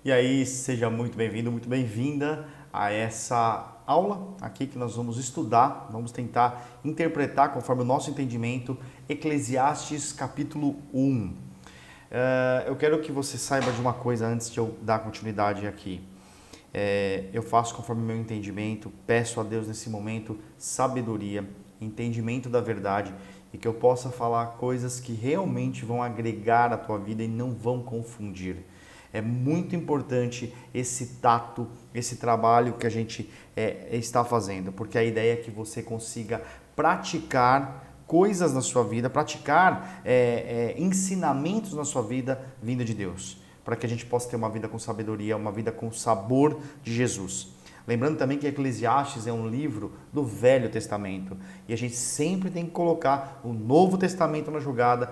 E aí, seja muito bem-vindo, muito bem-vinda a essa aula aqui que nós vamos estudar, vamos tentar interpretar conforme o nosso entendimento Eclesiastes capítulo 1. Eu quero que você saiba de uma coisa antes de eu dar continuidade aqui. Eu faço conforme o meu entendimento, peço a Deus nesse momento sabedoria, entendimento da verdade e que eu possa falar coisas que realmente vão agregar a tua vida e não vão confundir. É muito importante esse tato, esse trabalho que a gente está fazendo, porque a ideia é que você consiga praticar coisas na sua vida, praticar ensinamentos na sua vida vindo de Deus, para que a gente possa ter uma vida com sabedoria, uma vida com sabor de Jesus. Lembrando também que Eclesiastes é um livro do Velho Testamento e a gente sempre tem que colocar o Novo Testamento na jogada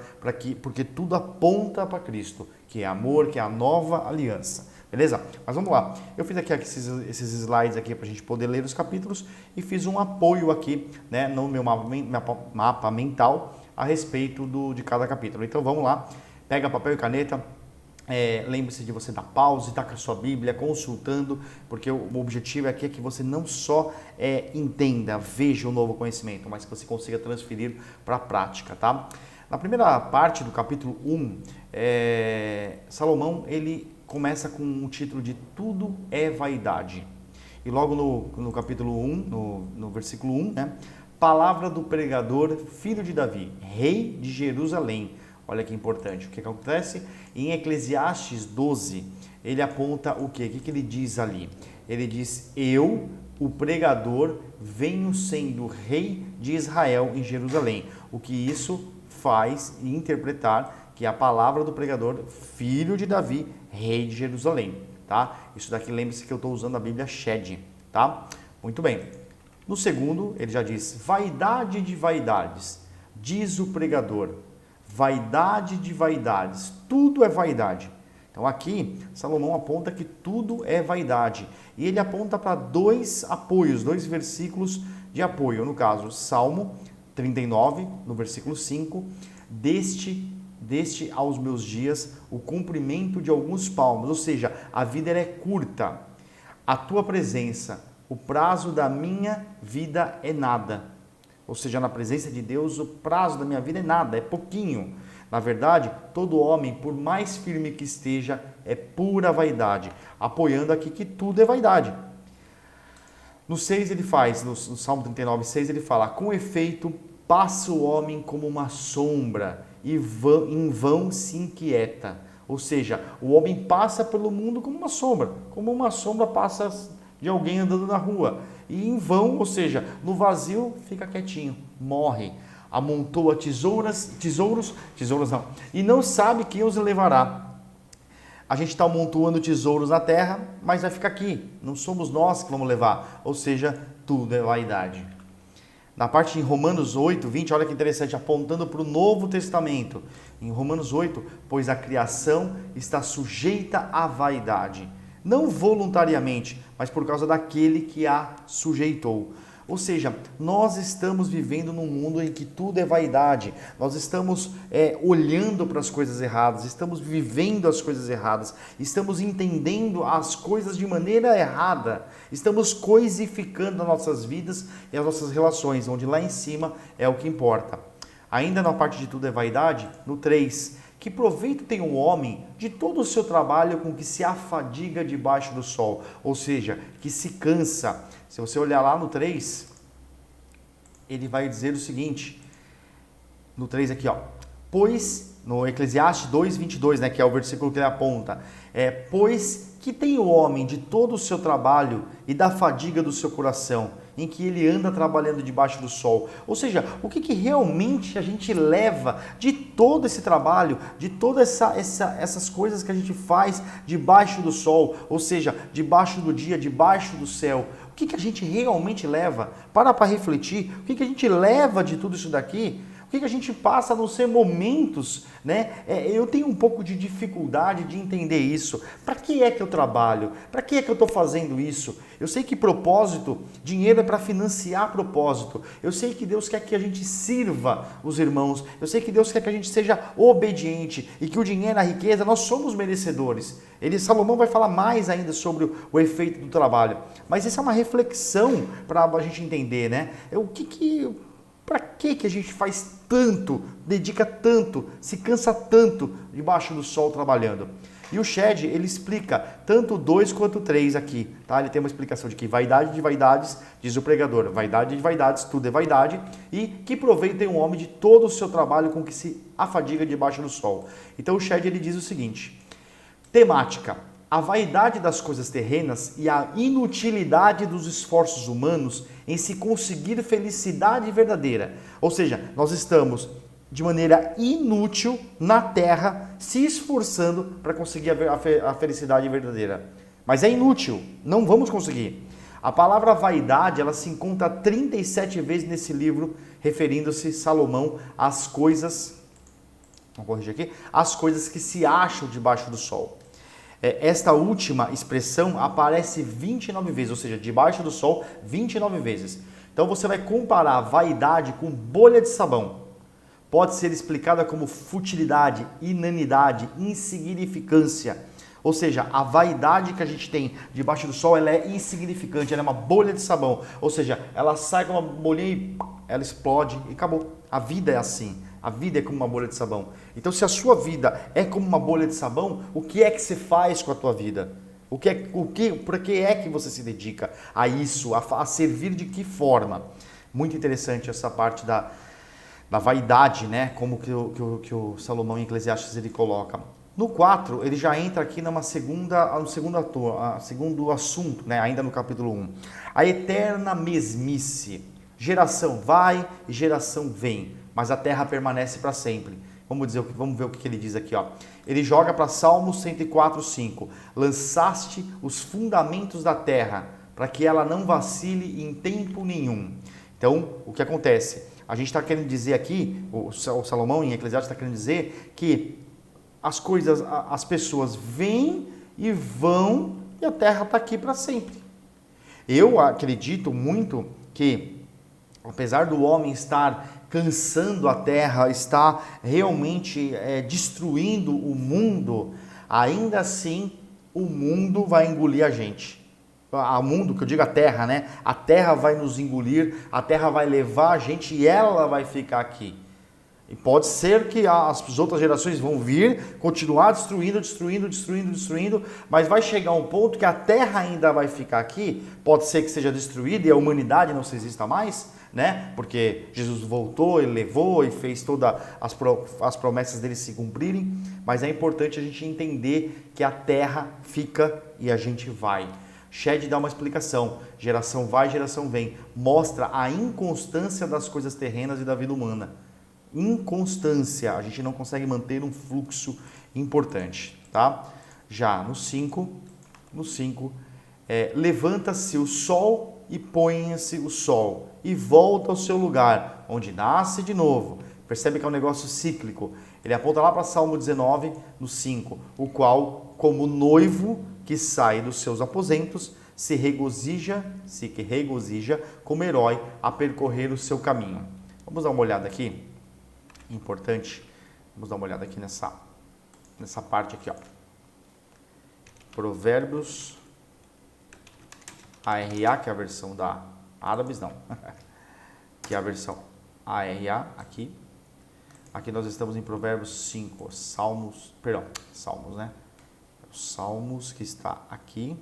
porque tudo aponta para Cristo, que é amor, que é a nova aliança. Beleza? Mas vamos lá. Eu fiz aqui esses slides aqui para a gente poder ler os capítulos e fiz um apoio aqui, né, no meu mapa mental a respeito de cada capítulo. Então vamos lá. Pega papel e caneta. Lembre-se de você dar pause, estar com a sua Bíblia, consultando, porque o objetivo aqui é que você não só entenda, veja o novo conhecimento, mas que você consiga transferir para a prática, tá? Na primeira parte do capítulo 1, Salomão ele começa com o título de Tudo é Vaidade. E logo no capítulo 1, no versículo 1, né? Palavra do pregador, filho de Davi, rei de Jerusalém. Olha que importante. O que acontece? Em Eclesiastes 12, ele aponta o quê? O que ele diz ali? Ele diz, eu, o pregador, venho sendo rei de Israel em Jerusalém. O que isso faz interpretar que é a palavra do pregador, filho de Davi, rei de Jerusalém. Tá? Isso daqui, lembre-se que eu estou usando a Bíblia Shed. Tá? Muito bem. No segundo, ele já diz, vaidade de vaidades, diz o pregador. Vaidade de vaidades, tudo é vaidade. Então aqui, Salomão aponta que tudo é vaidade. E ele aponta para dois apoios, dois versículos de apoio. No caso, Salmo 39, no versículo 5, deste aos meus dias o cumprimento de alguns palmos. Ou seja, a vida é curta. A tua presença, o prazo da minha vida é nada. Ou seja, na presença de Deus, o prazo da minha vida é nada, é pouquinho. Na verdade, todo homem, por mais firme que esteja, é pura vaidade, apoiando aqui que tudo é vaidade. No 6 ele faz, no Salmo 39, 6 ele fala, com efeito, passa o homem como uma sombra e em vão se inquieta. Ou seja, o homem passa pelo mundo como uma sombra passa de alguém andando na rua. E em vão, ou seja, no vazio, fica quietinho, morre. Amontoa tesouros não, e não sabe quem os levará. A gente está amontoando tesouros na terra, mas vai ficar aqui. Não somos nós que vamos levar. Ou seja, tudo é vaidade. Na parte em Romanos 8, 20, olha que interessante, apontando para o Novo Testamento. Em Romanos 8, pois a criação está sujeita à vaidade. Não voluntariamente, mas por causa daquele que a sujeitou. Ou seja, nós estamos vivendo num mundo em que tudo é vaidade. Nós estamos olhando para as coisas erradas, estamos vivendo as coisas erradas, estamos entendendo as coisas de maneira errada, estamos coisificando as nossas vidas e as nossas relações, onde lá em cima é o que importa. Ainda na parte de tudo é vaidade, no 3, que proveito tem o homem de todo o seu trabalho com que se afadiga debaixo do sol, ou seja, que se cansa. Se você olhar lá no 3, ele vai dizer o seguinte, no 3 aqui, ó, pois, no Eclesiastes 2, 22, né, que é o versículo que ele aponta, pois que tem o homem de todo o seu trabalho e da fadiga do seu coração, em que ele anda trabalhando debaixo do sol. Ou seja, o que realmente a gente leva de todo esse trabalho, de todas essas coisas que a gente faz debaixo do sol, ou seja, debaixo do dia, debaixo do céu. O que a gente realmente leva? Para refletir, o que a gente leva de tudo isso daqui? O que a gente passa a não ser momentos, né? Eu tenho um pouco de dificuldade de entender isso. Para que é que eu trabalho? Para que é que eu estou fazendo isso? Eu sei que propósito, dinheiro é para financiar propósito. Eu sei que Deus quer que a gente sirva os irmãos. Eu sei que Deus quer que a gente seja obediente e que o dinheiro, a riqueza, nós somos merecedores. Salomão vai falar mais ainda sobre o efeito do trabalho. Mas isso é uma reflexão para a gente entender, né? Para que a gente faz tanto, dedica tanto, se cansa tanto debaixo do sol trabalhando? E o Shed, ele explica tanto o 2 quanto o 3 aqui, tá? Ele tem uma explicação de que vaidade de vaidades, diz o pregador, vaidade de vaidades, tudo é vaidade, e que proveito tem um homem de todo o seu trabalho com que se afadiga debaixo do sol. Então o Shed, ele diz o seguinte: temática: a vaidade das coisas terrenas e a inutilidade dos esforços humanos em se conseguir felicidade verdadeira. Ou seja, nós estamos de maneira inútil na terra se esforçando para conseguir a felicidade verdadeira. Mas é inútil, não vamos conseguir. A palavra vaidade, ela se encontra 37 vezes nesse livro, referindo-se Salomão às coisas, vamos corrigir aqui, às coisas que se acham debaixo do sol. Esta última expressão aparece 29 vezes, ou seja, debaixo do sol 29 vezes. Então você vai comparar vaidade com bolha de sabão. Pode ser explicada como futilidade, inanidade, insignificância. Ou seja, a vaidade que a gente tem debaixo do sol, ela é insignificante, ela é uma bolha de sabão. Ou seja, ela sai com uma bolinha e ela explode e acabou. A vida é assim. A vida é como uma bolha de sabão. Então, se a sua vida é como uma bolha de sabão, o que é que você faz com a tua vida? Por que é que você se dedica a isso, a servir de que forma? Muito interessante essa parte da vaidade, né? Como que o Salomão em Eclesiastes ele coloca. No 4, ele já entra aqui no segundo assunto, né? Ainda no capítulo 1. A eterna mesmice. Geração vai e geração vem, mas a terra permanece para sempre. Vamos ver o que ele diz aqui, ó. Ele joga para Salmos 104:5. Lançaste os fundamentos da terra, para que ela não vacile em tempo nenhum. Então, o que acontece? A gente está querendo dizer aqui, o Salomão em Eclesiastes está querendo dizer que as pessoas vêm e vão e a terra está aqui para sempre. Eu acredito muito que, apesar do homem estar cansando a terra, estar realmente destruindo o mundo, ainda assim o mundo vai engolir a gente. O mundo, que eu digo a terra, né? A terra vai nos engolir, a terra vai levar a gente e ela vai ficar aqui. E pode ser que as outras gerações vão vir, continuar destruindo, mas vai chegar um ponto que a terra ainda vai ficar aqui, pode ser que seja destruída e a humanidade não se exista mais, né? Porque Jesus voltou, ele levou e fez todas as promessas dele se cumprirem, mas é importante a gente entender que a terra fica e a gente vai. Shed dá uma explicação, geração vai, geração vem, mostra a inconstância das coisas terrenas e da vida humana. Inconstância, a gente não consegue manter um fluxo importante, tá? Já no 5, levanta-se o sol e põe-se o sol e volta ao seu lugar, onde nasce de novo. Percebe que é um negócio cíclico. Ele aponta lá para Salmo 19, no 5, o qual, como noivo que sai dos seus aposentos, se regozija como herói a percorrer o seu caminho. Vamos dar uma olhada aqui. Importante, vamos dar uma olhada aqui nessa parte aqui, ó. Provérbios ARA, que é a versão da Árabes, não, que é a versão ARA aqui. Aqui nós estamos em Provérbios 5, Salmos, né? Salmos que está aqui,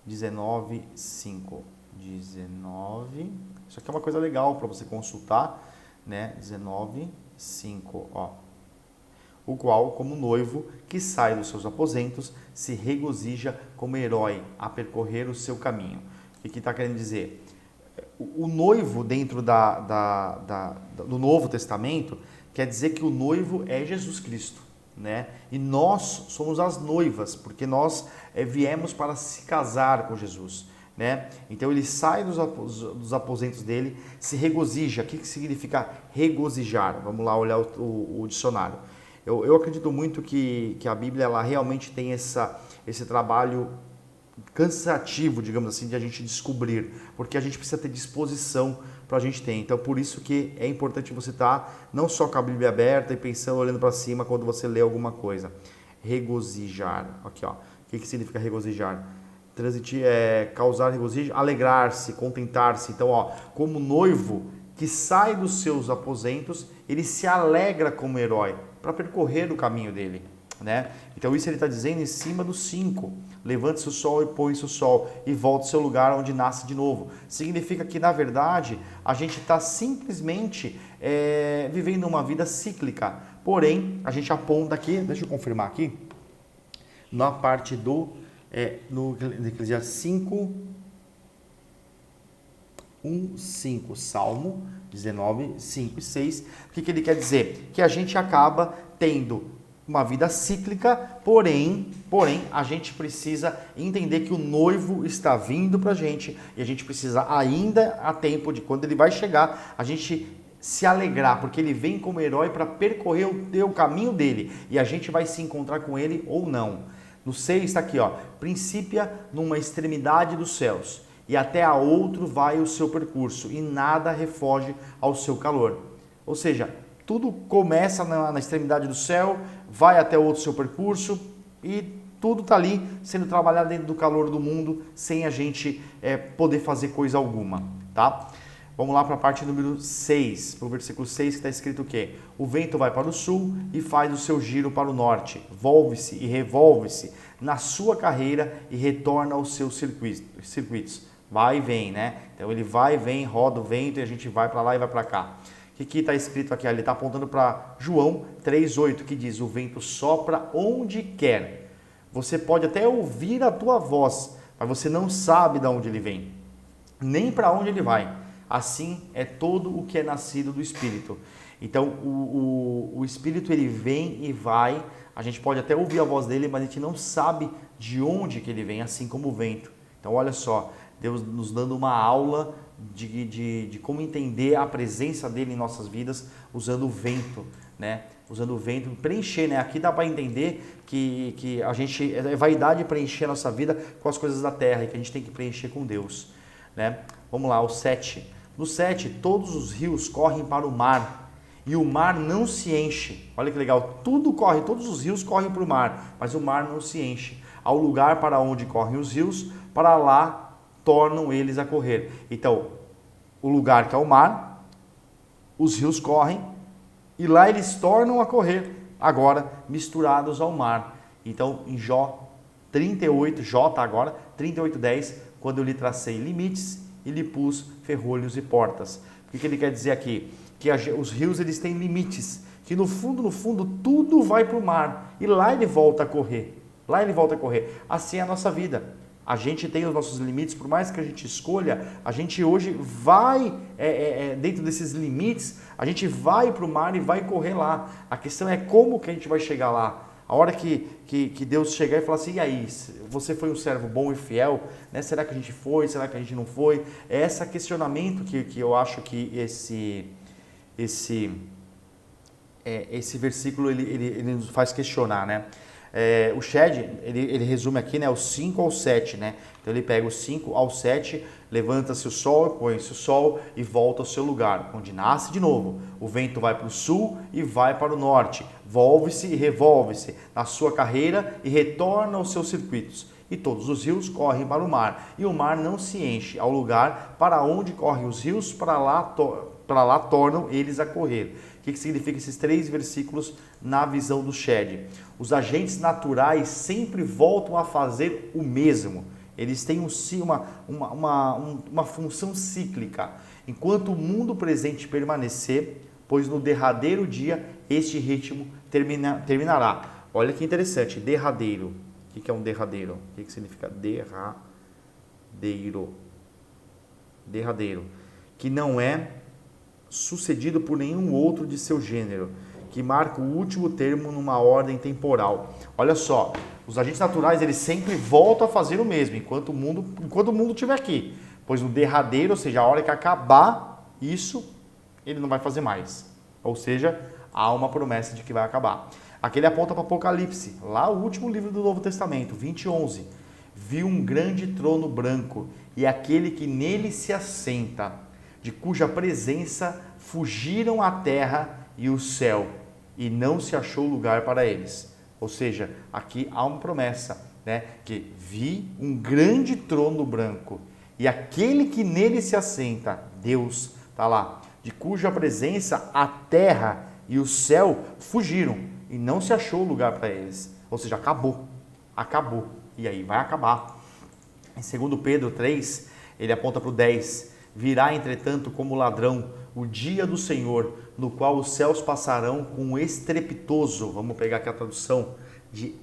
19, 5. 19, isso aqui é uma coisa legal para você consultar, né? 19, 5, ó. O qual, como noivo que sai dos seus aposentos, se regozija como herói a percorrer o seu caminho. O que está querendo dizer? O noivo dentro do Novo Testamento quer dizer que o noivo é Jesus Cristo, né? E nós somos as noivas, porque nós viemos para se casar com Jesus. né? Então ele sai dos aposentos dele, se regozija. O que significa regozijar? Vamos lá olhar o dicionário. Eu acredito muito que a Bíblia ela realmente tem esse trabalho cansativo, digamos assim, de a gente descobrir, porque a gente precisa ter disposição para a gente ter. Então, por isso que é importante você estar não só com a Bíblia aberta e pensando, olhando para cima quando você lê alguma coisa. Regozijar. Aqui, ó. O que significa regozijar? Causar regozijo, alegrar-se, contentar-se. Então, ó, como noivo que sai dos seus aposentos, ele se alegra como herói para percorrer o caminho dele, né? Então isso ele está dizendo em cima do 5. Levante-se o sol e põe-se o sol e volte ao seu lugar onde nasce de novo. Significa que, na verdade, a gente está simplesmente vivendo uma vida cíclica. Porém, a gente aponta aqui, deixa eu confirmar aqui, na parte no Eclesiastes 5, 1, 5, Salmo 19, 5 e 6. O que ele quer dizer? Que a gente acaba tendo uma vida cíclica, porém, a gente precisa entender que o noivo está vindo para a gente e a gente precisa ainda, a tempo de quando ele vai chegar, a gente se alegrar, porque ele vem como herói para percorrer o caminho dele e a gente vai se encontrar com ele ou não. No 6 está aqui, ó, princípia numa extremidade dos céus e até a outro vai o seu percurso e nada refoge ao seu calor. Ou seja, tudo começa na extremidade do céu, vai até o outro seu percurso e tudo está ali sendo trabalhado dentro do calor do mundo sem a gente poder fazer coisa alguma, tá? Vamos lá para a parte número 6, para o versículo 6 que está escrito o quê? O vento vai para o sul e faz o seu giro para o norte, volve-se e revolve-se na sua carreira e retorna aos seus circuitos. Vai e vem, né? Então ele vai e vem, roda o vento e a gente vai para lá e vai para cá. O que está escrito aqui? Ele está apontando para João 3,8, que diz, o vento sopra onde quer. Você pode até ouvir a tua voz, mas você não sabe de onde ele vem, nem para onde ele vai. Assim é todo o que é nascido do Espírito. Então, o Espírito ele vem e vai, a gente pode até ouvir a voz dele, mas a gente não sabe de onde que ele vem, assim como o vento. Então, olha só, Deus nos dando uma aula de como entender a presença dele em nossas vidas usando o vento, né? Usando o vento, preencher, né? Aqui dá para entender que a gente, é vaidade preencher a nossa vida com as coisas da terra e que a gente tem que preencher com Deus, né? Vamos lá, o 7. No 7, todos os rios correm para o mar e o mar não se enche. Olha que legal, todos os rios correm para o mar, mas o mar não se enche. Ao lugar para onde correm os rios, para lá tornam eles a correr. Então, o lugar que é o mar, os rios correm e lá eles tornam a correr, agora misturados ao mar. Então, em Jó 38, J agora, 38:10, quando eu lhe tracei limites e lhe pus ferrolhos e portas. O que ele quer dizer aqui? Que os rios eles têm limites, que no fundo, tudo vai para o mar e lá ele volta a correr. Lá ele volta a correr. Assim é a nossa vida. A gente tem os nossos limites, por mais que a gente escolha, a gente hoje vai, dentro desses limites, a gente vai para o mar e vai correr lá. A questão é como que a gente vai chegar lá. A hora que Deus chegar e falar assim, e aí, você foi um servo bom e fiel, né? Será que a gente foi? Será que a gente não foi? É esse questionamento que eu acho que esse versículo ele nos faz questionar, né? O Shed, ele resume aqui, né, o 5 ao 7, né? Então ele pega o 5 ao 7, levanta-se o sol, põe-se o sol e volta ao seu lugar, onde nasce de novo. O vento vai para o sul e vai para o norte, volve-se e revolve-se na sua carreira e retorna aos seus circuitos. E todos os rios correm para o mar, e o mar não se enche. Ao lugar para onde correm os rios, para lá tornam eles a correr. O que significa esses 3 versículos na visão do Shed? Os agentes naturais sempre voltam a fazer o mesmo. Eles têm uma função cíclica. Enquanto o mundo presente permanecer, pois no derradeiro dia este ritmo terminará. Olha que interessante, derradeiro. O que é um derradeiro? O que significa derradeiro? Derradeiro. Que não é sucedido por nenhum outro de seu gênero, que marca o último termo numa ordem temporal. Olha só, os agentes naturais eles sempre voltam a fazer o mesmo enquanto o mundo estiver aqui. Pois no derradeiro, ou seja, a hora que acabar isso, ele não vai fazer mais. Ou seja, há uma promessa de que vai acabar. Aqui ele aponta para Apocalipse, lá o último livro do Novo Testamento, 20:11. Vi um grande trono branco e aquele que nele se assenta, de cuja presença fugiram a terra e o céu, e não se achou lugar para eles. Ou seja, aqui há uma promessa, né? Que vi um grande trono branco e aquele que nele se assenta, Deus, está lá, de cuja presença a terra e o céu fugiram e não se achou lugar para eles. Ou seja, acabou. E aí vai acabar. Em 2 Pedro 3, ele aponta para o 10. Virá, entretanto, como ladrão o dia do Senhor, no qual os céus passarão com estrepitoso. Vamos pegar aqui a tradução de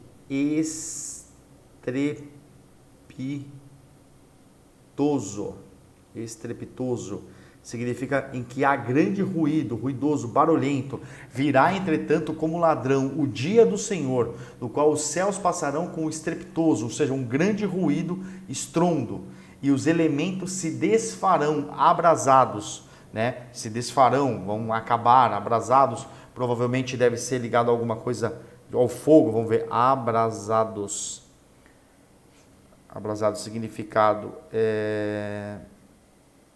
estrepitoso. Significa em que há grande ruído, ruidoso, barulhento. Virá, entretanto, como ladrão o dia do Senhor, no qual os céus passarão com estrepitoso, ou seja, um grande ruído, estrondo, e os elementos se desfarão, abrasados, né? Se desfarão, vão acabar, abrasados, provavelmente deve ser ligado a alguma coisa, ao fogo, vamos ver, abrasados. Abrasado, significado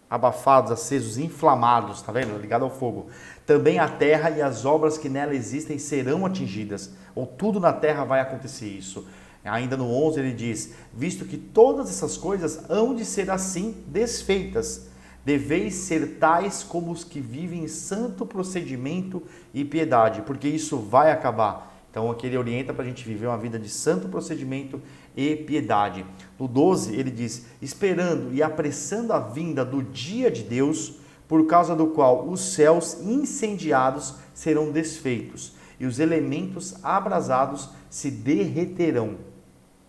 abafados, acesos, inflamados, tá vendo? Ligado ao fogo. Também a terra e as obras que nela existem serão atingidas, ou tudo na terra vai acontecer isso. Ainda no 11 ele diz, visto que todas essas coisas hão de ser assim desfeitas, deveis ser tais como os que vivem em santo procedimento e piedade, porque isso vai acabar. Então aqui ele orienta para a gente viver uma vida de santo procedimento e piedade. No 12 ele diz, esperando e apressando a vinda do dia de Deus, por causa do qual os céus incendiados serão desfeitos e os elementos abrasados se derreterão.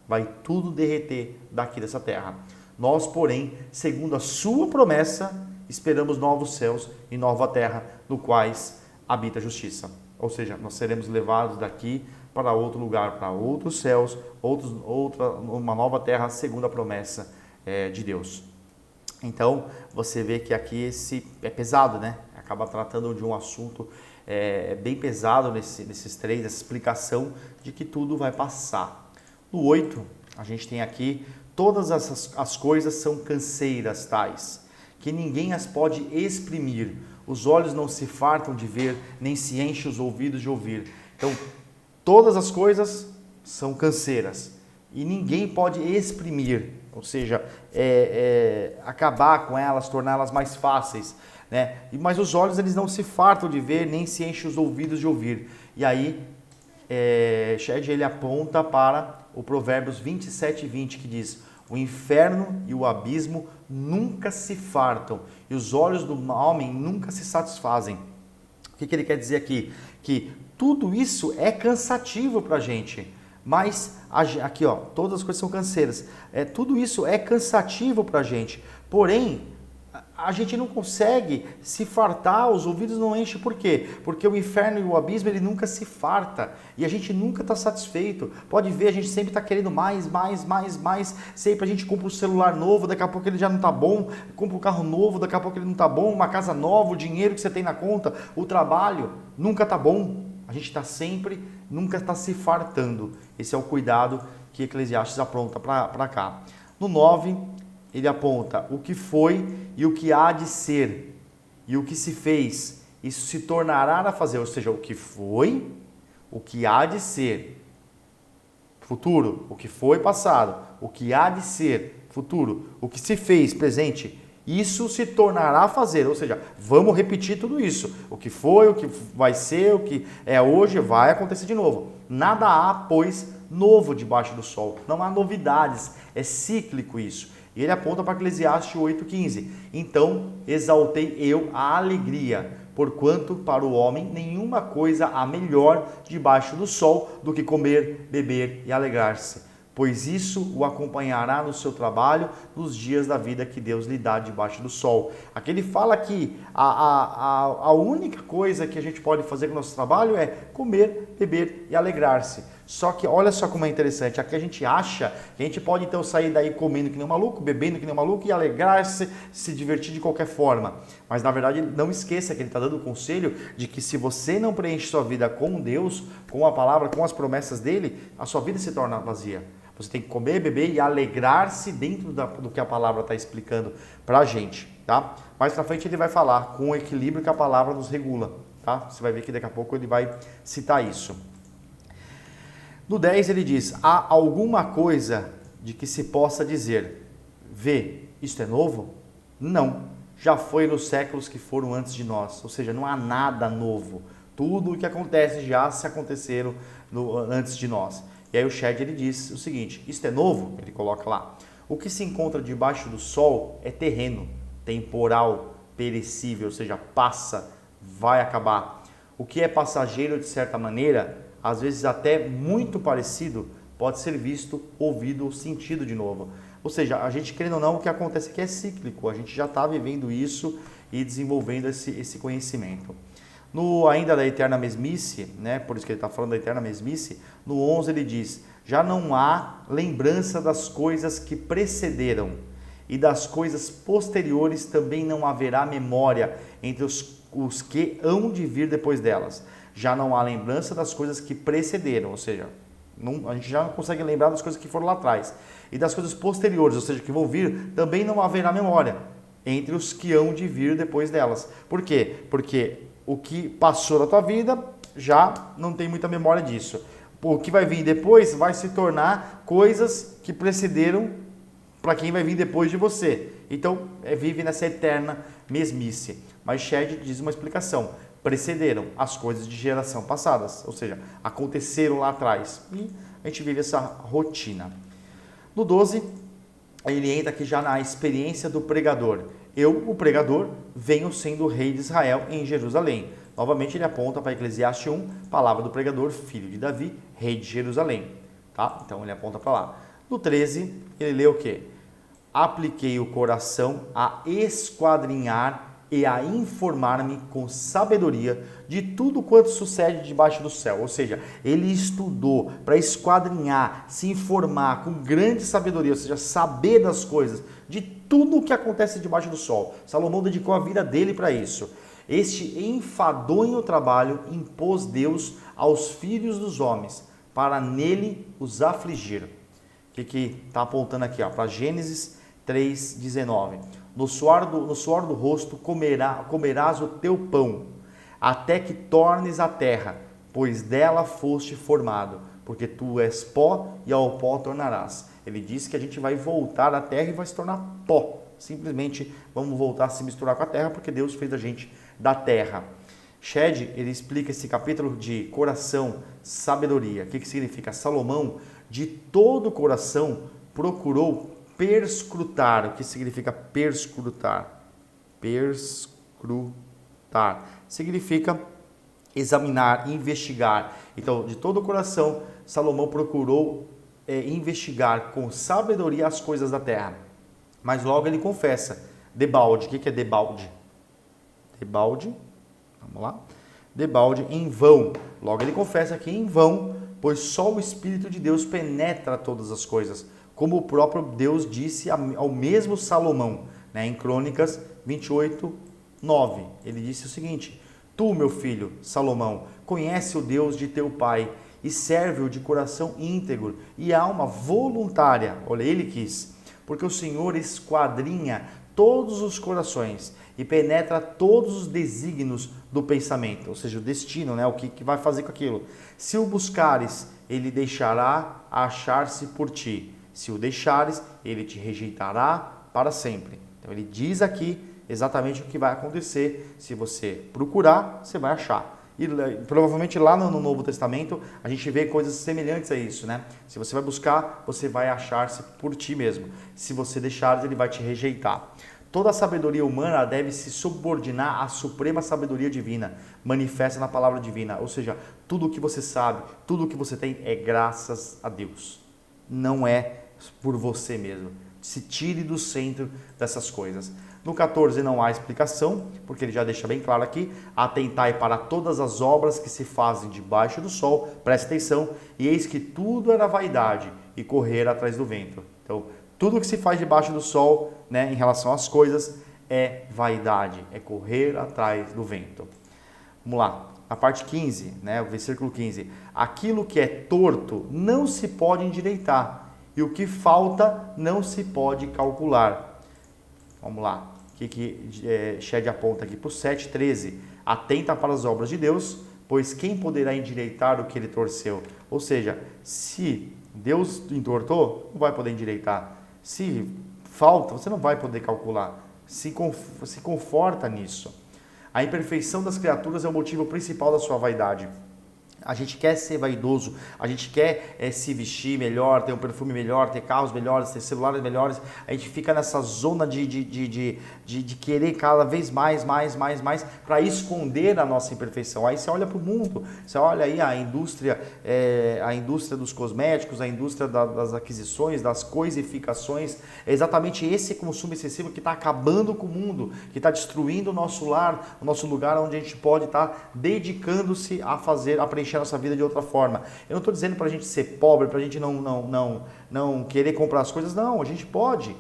Vai tudo derreter daqui dessa terra. Nós, porém, segundo a sua promessa, esperamos novos céus e nova terra, no quais habita a justiça. Ou seja, nós seremos levados daqui para outro lugar, para outros céus, uma nova terra, segundo a promessa de Deus. Então, você vê que aqui esse é pesado, né? Acaba tratando de um assunto bem pesado nesses três, essa explicação de que tudo vai passar. No 8, a gente tem aqui, todas as coisas são canseiras tais, que ninguém as pode exprimir. Os olhos não se fartam de ver, nem se enchem os ouvidos de ouvir. Então, todas as coisas são canseiras e ninguém pode exprimir, ou seja, acabar com elas, torná-las mais fáceis, né? Mas os olhos eles não se fartam de ver, nem se enchem os ouvidos de ouvir. E aí, Shed ele aponta para o Provérbios 27:20, que diz, o inferno e o abismo nunca se fartam e os olhos do homem nunca se satisfazem. O que ele quer dizer aqui? Que tudo isso é cansativo para a gente, mas aqui ó, todas as coisas são canseiras, tudo isso é cansativo para a gente, porém a gente não consegue se fartar, os ouvidos não enchem, por quê? Porque o inferno e o abismo ele nunca se farta e a gente nunca está satisfeito. Pode ver, a gente sempre está querendo mais, sempre a gente compra um celular novo, daqui a pouco ele já não está bom, compra um carro novo, daqui a pouco ele não está bom, uma casa nova, o dinheiro que você tem na conta, o trabalho, nunca está bom. A gente está sempre, nunca está se fartando. Esse é o cuidado que Eclesiastes apronta para cá. No 9, ele aponta o que foi e o que há de ser e o que se fez. Isso se tornará a fazer, ou seja, o que foi, o que há de ser, futuro, o que foi passado, o que há de ser, futuro, o que se fez, presente, isso se tornará a fazer, ou seja, vamos repetir tudo isso. O que foi, o que vai ser, o que é hoje, vai acontecer de novo. Nada há, pois, novo debaixo do sol. Não há novidades, é cíclico isso. E ele aponta para Eclesiastes 8:15. Então exaltei eu a alegria, porquanto para o homem nenhuma coisa há melhor debaixo do sol do que comer, beber e alegrar-se. pois isso o acompanhará no seu trabalho nos dias da vida que Deus lhe dá debaixo do sol. Aqui ele fala que a única coisa que a gente pode fazer com o nosso trabalho é comer, beber e alegrar-se. Só que olha só como é interessante, aqui a gente acha que a gente pode então sair daí comendo que nem um maluco, bebendo que nem um maluco e alegrar-se, se divertir de qualquer forma. Mas na verdade não esqueça que ele está dando o conselho de que se você não preenche sua vida com Deus, com a palavra, com as promessas dele, a sua vida se torna vazia. Você tem que comer, beber e alegrar-se dentro do que a palavra está explicando para a gente, tá? Mais para frente ele vai falar com o equilíbrio que a palavra nos regula, tá? Você vai ver que daqui a pouco ele vai citar isso. No 10 ele diz, há alguma coisa de que se possa dizer, vê, isto é novo? Não, já foi nos séculos que foram antes de nós, ou seja, não há nada novo. Tudo o que acontece já se aconteceram antes de nós. E aí o Shedd ele diz o seguinte, isto é novo? Ele coloca lá. O que se encontra debaixo do sol é terreno, temporal, perecível, ou seja, passa, vai acabar. O que é passageiro de certa maneira, às vezes até muito parecido, pode ser visto, ouvido, sentido de novo. Ou seja, a gente querendo ou não, o que acontece aqui é cíclico, a gente já está vivendo isso e desenvolvendo esse conhecimento. Ainda da eterna mesmice, né, por isso que ele está falando da eterna mesmice, no 11 ele diz, já não há lembrança das coisas que precederam e das coisas posteriores também não haverá memória entre os que hão de vir depois delas. Já não há lembrança das coisas que precederam, ou seja, a gente já não consegue lembrar das coisas que foram lá atrás. E das coisas posteriores, ou seja, que vão vir, também não haverá memória entre os que hão de vir depois delas. Por quê? Porque o que passou na tua vida já não tem muita memória disso. O que vai vir depois vai se tornar coisas que precederam para quem vai vir depois de você. Então, vive nessa eterna mesmice. Mas Shedd diz uma explicação. Precederam as coisas de geração passadas, ou seja, aconteceram lá atrás. E a gente vive essa rotina. No 12, ele entra aqui já na experiência do pregador. Eu, o pregador, venho sendo o rei de Israel em Jerusalém. Novamente ele aponta para Eclesiastes 1, palavra do pregador, filho de Davi, rei de Jerusalém. Tá? Então ele aponta para lá. No 13, ele lê o quê? Apliquei o coração a esquadrinhar e a informar-me com sabedoria de tudo quanto sucede debaixo do céu. Ou seja, ele estudou para esquadrinhar, se informar com grande sabedoria, ou seja, saber das coisas, de tudo o que acontece debaixo do sol. Salomão dedicou a vida dele para isso. Este enfadonho trabalho impôs Deus aos filhos dos homens, para nele os afligir. O que está apontando aqui? Para Gênesis 3,19. No suor do rosto comerás o teu pão, até que tornes a terra, pois dela foste formado, porque tu és pó e ao pó tornarás. Ele diz que a gente vai voltar à terra e vai se tornar pó. Simplesmente vamos voltar a se misturar com a terra, porque Deus fez a gente da terra. Shedd, ele explica esse capítulo de coração, sabedoria. O que significa? Salomão, de todo o coração, procurou perscrutar. O que significa perscrutar? Perscrutar significa examinar, investigar. Então, de todo o coração, Salomão procurou investigar com sabedoria as coisas da terra. Mas logo ele confessa, debalde. O que é debalde? Debalde, vamos lá. Debalde, em vão. Logo ele confessa que em vão, pois só o Espírito de Deus penetra todas as coisas, como o próprio Deus disse ao mesmo Salomão, né, em Crônicas 28, 9. Ele disse o seguinte: Tu, meu filho, Salomão, conhece o Deus de teu pai e serve-o de coração íntegro e alma voluntária. Olha, ele quis, porque o Senhor esquadrinha todos os corações e penetra todos os desígnios do pensamento, ou seja, o destino, né, o que vai fazer com aquilo. Se o buscares, ele deixará achar-se por ti. Se o deixares, ele te rejeitará para sempre. Então ele diz aqui exatamente o que vai acontecer. Se você procurar, você vai achar. E provavelmente lá no Novo Testamento a gente vê coisas semelhantes a isso, né? Se você vai buscar, você vai achar-se por ti mesmo. Se você deixares, ele vai te rejeitar. Toda a sabedoria humana deve se subordinar à suprema sabedoria divina, manifesta na palavra divina. Ou seja, tudo o que você sabe, tudo o que você tem é graças a Deus. não é por você mesmo. Se tire do centro dessas coisas. No 14 não há explicação, porque ele já deixa bem claro aqui: atentai para todas as obras que se fazem debaixo do sol, preste atenção, e eis que tudo era vaidade e correr atrás do vento. Então, tudo que se faz debaixo do sol, né, em relação às coisas, é vaidade, é correr atrás do vento. Vamos lá, a parte 15, né, o versículo 15. Aquilo que é torto não se pode endireitar, e o que falta não se pode calcular. Vamos lá. O que Shed aponta aqui para o 7,13. Atenta para as obras de Deus, pois quem poderá endireitar o que ele torceu? Ou seja, se Deus entortou, não vai poder endireitar. Se falta, você não vai poder calcular. Se conforta nisso. A imperfeição das criaturas é o motivo principal da sua vaidade. A gente quer ser vaidoso, a gente quer se vestir melhor, ter um perfume melhor, ter carros melhores, ter celulares melhores. A gente fica nessa zona de querer cada vez mais, para esconder a nossa imperfeição. Aí você olha para o mundo, você olha aí a indústria dos cosméticos, a indústria das aquisições, das coisificações. É exatamente esse consumo excessivo que está acabando com o mundo, que está destruindo o nosso lar, o nosso lugar onde a gente pode estar dedicando-se a preencher a nossa vida de outra forma. Eu não estou dizendo para a gente ser pobre, para a gente não querer comprar as coisas. Não, a gente pode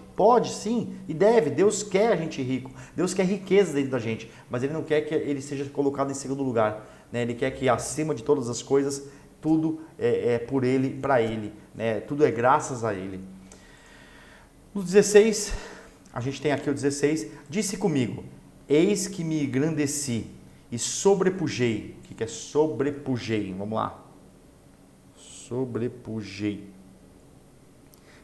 sim, e deve. Deus quer a gente rico, Deus quer riqueza dentro da gente, mas Ele não quer que ele seja colocado em segundo lugar, né? Ele quer que acima de todas as coisas, tudo é por Ele, para Ele, né? Tudo é graças a Ele. No 16, a gente tem aqui o 16, disse comigo, eis que me engrandeci e sobrepujei. O que é sobrepujei? Vamos lá. Sobrepujei.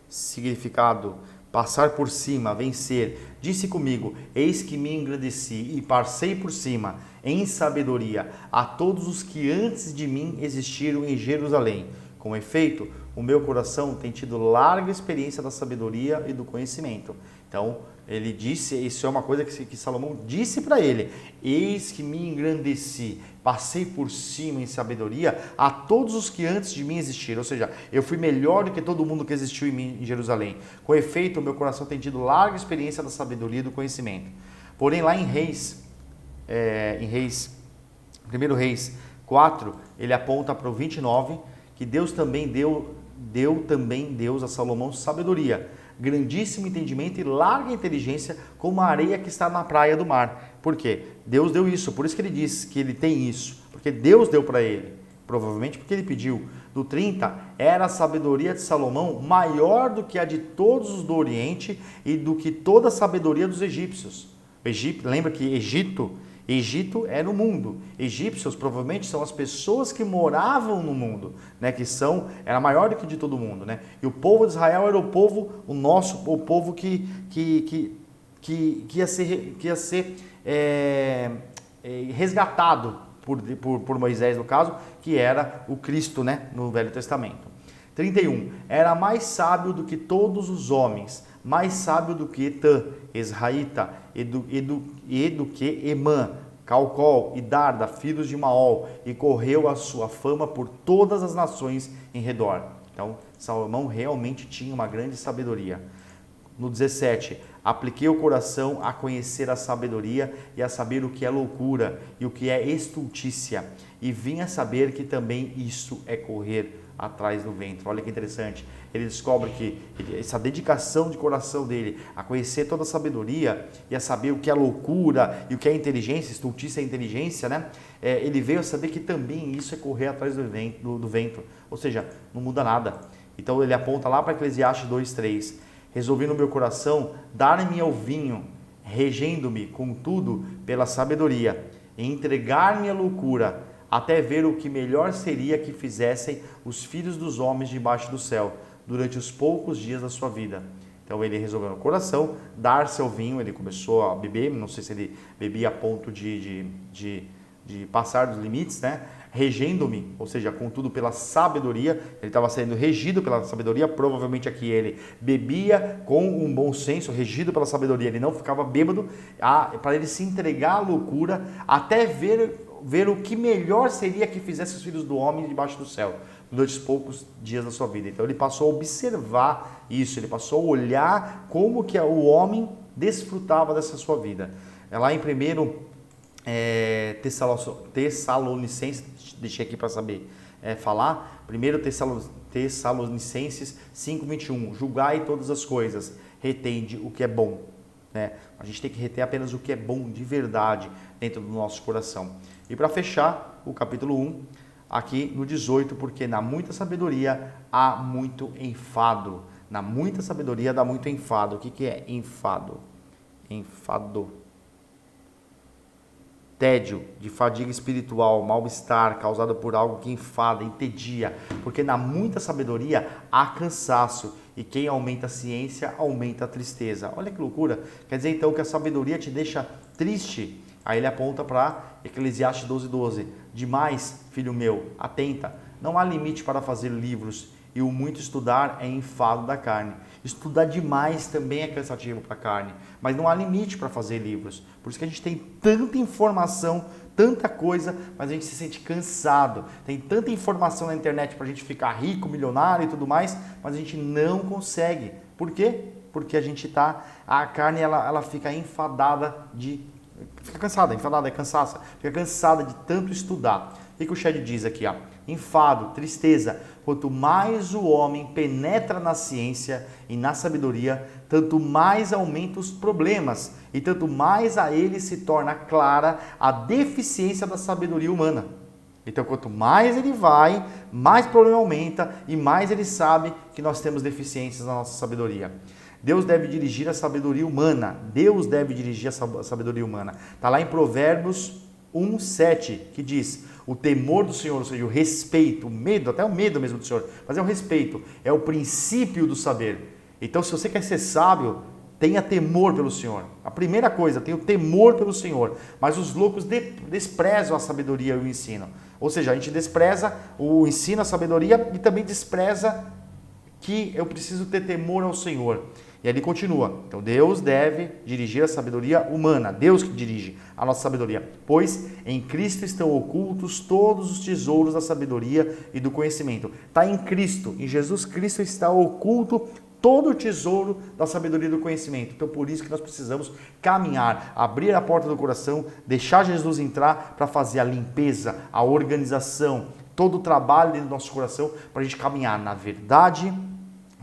Significado: passar por cima, vencer. Disse comigo, eis que me engrandeci e passei por cima, em sabedoria, a todos os que antes de mim existiram em Jerusalém. Com efeito, o meu coração tem tido larga experiência da sabedoria e do conhecimento. Então, ele disse, isso é uma coisa que Salomão disse para ele, eis que me engrandeci, passei por cima em sabedoria a todos os que antes de mim existiram. Ou seja, eu fui melhor do que todo mundo que existiu em mim em Jerusalém. Com efeito, o meu coração tem tido larga experiência da sabedoria e do conhecimento. Porém, lá em 1 Reis 4, ele aponta para o 29, que Deus também deu a Salomão sabedoria, grandíssimo entendimento e larga inteligência, como a areia que está na praia do mar. Por quê? Deus deu isso, por isso que ele diz que ele tem isso, porque Deus deu para ele, provavelmente porque ele pediu. No 30, era a sabedoria de Salomão maior do que a de todos os do Oriente e do que toda a sabedoria dos egípcios. Lembra que Egito era o mundo. Egípcios provavelmente são as pessoas que moravam no mundo, né? Era maior do que de todo mundo, né? E o povo de Israel era o povo que ia ser resgatado por Moisés, no caso, que era o Cristo, né? No Velho Testamento. 31. Era mais sábio do que todos os homens, mais sábio do que Etã, Esraíta, e do que Emã, Calcol e Darda, filhos de Maol, e correu a sua fama por todas as nações em redor. Então, Salomão realmente tinha uma grande sabedoria. No 17, apliquei o coração a conhecer a sabedoria e a saber o que é loucura e o que é estultícia, e vim a saber que também isso é correr atrás do vento. Olha que interessante, ele descobre que essa dedicação de coração dele a conhecer toda a sabedoria e a saber o que é loucura e o que é inteligência, estultícia é inteligência, né? Ele veio a saber que também isso é correr atrás do vento, ou seja, não muda nada. Então ele aponta lá para Eclesiastes 2:3, resolvi no meu coração dar-me ao vinho, regendo-me, contudo, pela sabedoria, e entregar-me à loucura, até ver o que melhor seria que fizessem os filhos dos homens debaixo do céu, durante os poucos dias da sua vida. Então ele resolveu no coração dar-se ao vinho, ele começou a beber, não sei se ele bebia a ponto de passar dos limites, né? Regendo-me, ou seja, contudo pela sabedoria, ele estava sendo regido pela sabedoria, provavelmente aqui ele bebia com um bom senso, regido pela sabedoria, ele não ficava bêbado, para ele se entregar à loucura, até ver o que melhor seria que fizesse os filhos do homem debaixo do céu. durante os poucos dias da sua vida. Então ele passou a observar isso, ele passou a olhar como que o homem desfrutava dessa sua vida. É lá em 1 Tessalonicenses, deixei aqui para saber falar, 1 Tessalonicenses 5:21, julgai todas as coisas, retende o que é bom. Né? A gente tem que reter apenas o que é bom de verdade dentro do nosso coração. E para fechar, o capítulo 1, aqui no 18, porque na muita sabedoria há muito enfado. Na muita sabedoria dá muito enfado. O que é enfado? Enfado. Tédio, de fadiga espiritual, mal-estar causado por algo que enfada, entedia. Porque na muita sabedoria há cansaço. E quem aumenta a ciência, aumenta a tristeza. Olha que loucura. Quer dizer então que a sabedoria te deixa triste. Aí ele aponta para Eclesiastes 12:12. Demais, filho meu, atenta. Não há limite para fazer livros. E o muito estudar é enfado da carne. Estudar demais também é cansativo para a carne. Mas não há limite para fazer livros. Por isso que a gente tem tanta informação, tanta coisa, mas a gente se sente cansado. Tem tanta informação na internet para a gente ficar rico, milionário e tudo mais, mas a gente não consegue. Por quê? Porque a carne ela fica enfadada fica cansada, enfadada, cansaça, fica cansada de tanto estudar. O que o Shed diz aqui? Enfado, tristeza. Quanto mais o homem penetra na ciência e na sabedoria, tanto mais aumenta os problemas e tanto mais a ele se torna clara a deficiência da sabedoria humana. Então, quanto mais ele vai, mais problema aumenta e mais ele sabe que nós temos deficiências na nossa sabedoria. Deus deve dirigir a sabedoria humana. Deus deve dirigir a sabedoria humana. Está lá em Provérbios 1:7, que diz: o temor do Senhor, ou seja, o respeito, o medo, até o medo mesmo do Senhor, mas é o respeito, é o princípio do saber. Então, se você quer ser sábio, tenha temor pelo Senhor. A primeira coisa, tenha o temor pelo Senhor. Mas os loucos desprezam a sabedoria e o ensino. Ou seja, a gente despreza o ensino, a sabedoria e também despreza que eu preciso ter temor ao Senhor. E aí ele continua. Então Deus deve dirigir a sabedoria humana. Deus que dirige a nossa sabedoria. Pois em Cristo estão ocultos todos os tesouros da sabedoria e do conhecimento. Está em Cristo, em Jesus Cristo está oculto todo o tesouro da sabedoria e do conhecimento. Então por isso que nós precisamos caminhar, abrir a porta do coração, deixar Jesus entrar para fazer a limpeza, a organização, todo o trabalho dentro do nosso coração para a gente caminhar na verdade,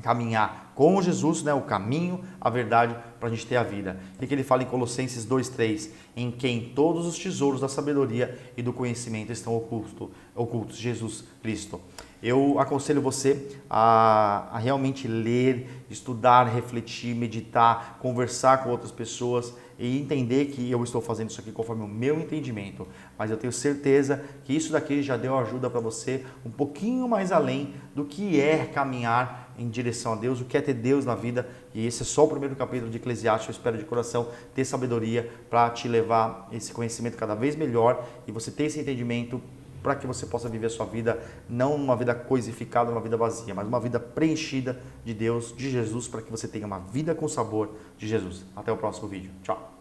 caminhar com Jesus, né, o caminho, a verdade, para a gente ter a vida. O que ele fala em Colossenses 2:3? Em quem todos os tesouros da sabedoria e do conhecimento estão ocultos, Jesus Cristo. Eu aconselho você a realmente ler, estudar, refletir, meditar, conversar com outras pessoas e entender que eu estou fazendo isso aqui conforme o meu entendimento. Mas eu tenho certeza que isso daqui já deu ajuda para você um pouquinho mais além do que é caminhar em direção a Deus, o que é ter Deus na vida. E esse é só o primeiro capítulo de Eclesiastes. Eu espero de coração ter sabedoria para te levar esse conhecimento cada vez melhor e você ter esse entendimento para que você possa viver a sua vida, não uma vida coisificada, uma vida vazia, mas uma vida preenchida de Deus, de Jesus, para que você tenha uma vida com sabor de Jesus. Até o próximo vídeo. Tchau!